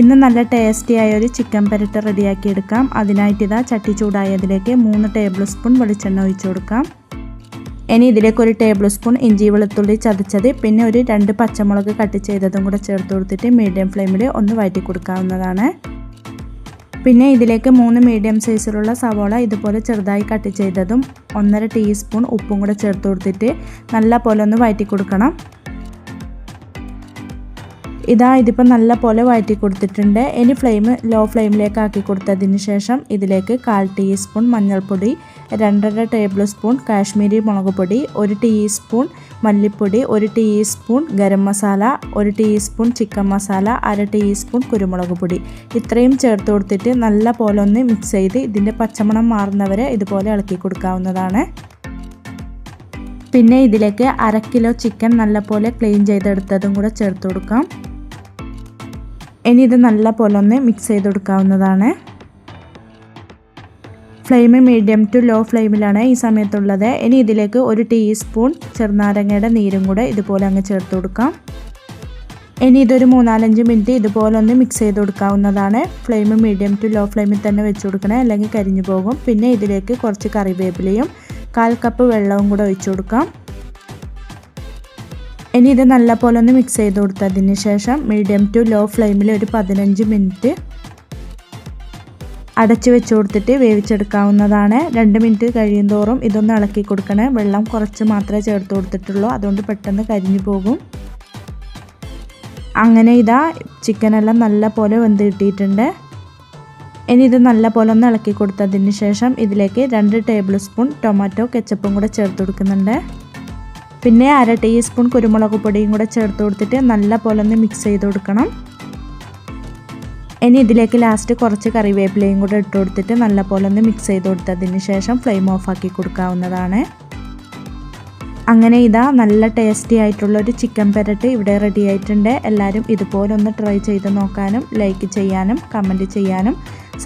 ഇന്ന് നല്ല ടേസ്റ്റി ആയ ഒരു ചിക്കൻ പെരട്ട് റെഡിയാക്കി എടുക്കാം. അതിനായിട്ട് ഇതാ ചട്ടി ചൂടായതിലേക്ക് 3 ടേബിൾ സ്പൂൺ വെളിച്ചെണ്ണ ഒഴിച്ചു കൊടുക്കാം. ഇനി ഇതിലേക്ക് 1 ടേബിൾ സ്പൂൺ ഇഞ്ചി വെളുത്തുള്ളി ചതച്ചത്, പിന്നെ ഒരു 2 പച്ചമുളക് കട്ട് ചെയ്തതും കൂടെ ചേർത്ത് കൊടുത്തിട്ട് മീഡിയം ഫ്ലെയിമിൽ ഒന്ന് വഴറ്റി കൊടുക്കാവുന്നതാണ്. പിന്നെ ഇതിലേക്ക് 3 മീഡിയം സൈസിലുള്ള സവോള ഇതുപോലെ ചെറുതായി കട്ട് ചെയ്തതും 1.5 ടീസ്പൂൺ ഉപ്പും കൂടെ ചേർത്ത് കൊടുത്തിട്ട് നല്ല പോലെ ഒന്ന് വഴറ്റി കൊടുക്കണം. ഇതിപ്പോൾ നല്ല പോലെ വഴറ്റി കൊടുത്തിട്ടുണ്ട്. ഇനി ഫ്ലെയിം ലോ ഫ്ലെയിമിലേക്ക് ആക്കി കൊടുത്തതിന് ശേഷം ഇതിലേക്ക് 1/4 ടീസ്പൂൺ മഞ്ഞൾപ്പൊടി, 2.5 ടേബിൾ സ്പൂൺ കാശ്മീരി മുളക് പൊടി, 1 ടീസ്പൂൺ മല്ലിപ്പൊടി, 1 teaspoon garam masala, 1 teaspoon chicken masala, 1/2 teaspoon കുരുമുളക് പൊടി ഇത്രയും ചേർത്ത് കൊടുത്തിട്ട് നല്ല പോലെ ഒന്ന് മിക്സ് ചെയ്ത് ഇതിൻ്റെ പച്ചമണം മാറുന്നവരെ ഇതുപോലെ ഇളക്കി കൊടുക്കാവുന്നതാണ്. പിന്നെ ഇതിലേക്ക് 1/2 കിലോ ചിക്കൻ നല്ല പോലെ ക്ലീൻ ചെയ്തെടുത്തതും കൂടെ ചേർത്ത് കൊടുക്കാം. ഇനി ഇത് നല്ല പോലെ ഒന്ന് മിക്സ് ചെയ്ത് കൊടുക്കാവുന്നതാണ്. ഫ്ലെയിം മീഡിയം ടു ലോ ഫ്ലെയിമിലാണ് ഈ സമയത്തുള്ളത്. ഇനി ഇതിലേക്ക് 1 ടീസ്പൂൺ ചെറുനാരങ്ങയുടെ നീരും കൂടെ ഇതുപോലെ അങ്ങ് ചേർത്ത് കൊടുക്കാം. ഇനി ഇതൊരു 3-4 മിനിറ്റ് ഇതുപോലെ ഒന്ന് മിക്സ് ചെയ്ത് കൊടുക്കാവുന്നതാണ്. ഫ്ലെയിം മീഡിയം ടു ലോ ഫ്ലെയിമിൽ തന്നെ വെച്ച് കൊടുക്കണേ, അല്ലെങ്കിൽ കരിഞ്ഞു പോകും. പിന്നെ ഇതിലേക്ക് കുറച്ച് കറിവേപ്പിലയും 1/4 കപ്പ് വെള്ളവും കൂടെ ഒഴിച്ചു കൊടുക്കാം. ഇനി ഇത് നല്ല പോലെ ഒന്ന് മിക്സ് ചെയ്ത് കൊടുത്തതിന് ശേഷം മീഡിയം ടു ലോ ഫ്ലെയിമിൽ ഒരു 15 മിനിറ്റ് അടച്ചു വെച്ച് കൊടുത്തിട്ട് വേവിച്ചെടുക്കാവുന്നതാണ്. 2 മിനിറ്റ് കഴിയും തോറും ഇതൊന്ന് ഇളക്കി കൊടുക്കണേ. വെള്ളം കുറച്ച് മാത്രമേ ചേർത്ത് കൊടുത്തിട്ടുള്ളൂ, അതുകൊണ്ട് പെട്ടെന്ന് കരിഞ്ഞു പോകും. അങ്ങനെ ചിക്കനെല്ലാം നല്ല പോലെ വെന്ത് കിട്ടിയിട്ടുണ്ട്. ഇനി ഇത് നല്ല പോലെ ഒന്ന് ഇളക്കി കൊടുത്തതിന് ശേഷം ഇതിലേക്ക് 2 ടേബിൾ സ്പൂൺ ടൊമാറ്റോ കെച്ചപ്പും കൂടെ ചേർത്ത് കൊടുക്കുന്നുണ്ട്. പിന്നെ 1/2 ടീസ്പൂൺ കുരുമുളക് പൊടിയും കൂടെ ചേർത്ത് കൊടുത്തിട്ട് നല്ല പോലെ ഒന്ന് മിക്സ് ചെയ്ത് കൊടുക്കണം. ഇനി ഇതിലേക്ക് ലാസ്റ്റ് കുറച്ച് കറിവേപ്പിലയും കൂടെ ഇട്ട് കൊടുത്തിട്ട് നല്ല പോലെ ഒന്ന് മിക്സ് ചെയ്ത് കൊടുത്തതിന് ശേഷം ഫ്ലെയിം ഓഫാക്കി കൊടുക്കാവുന്നതാണ്. അങ്ങനെ നല്ല ടേസ്റ്റി ആയിട്ടുള്ളൊരു ചിക്കൻ പെരട്ട് ഇവിടെ റെഡി ആയിട്ടുണ്ട്. എല്ലാവരും ഇതുപോലെ ഒന്ന് ട്രൈ ചെയ്ത് നോക്കാനും ലൈക്ക് ചെയ്യാനും കമൻറ്റ് ചെയ്യാനും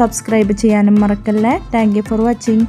സബ്സ്ക്രൈബ് ചെയ്യാനും മറക്കല്ലേ. Thank you for watching.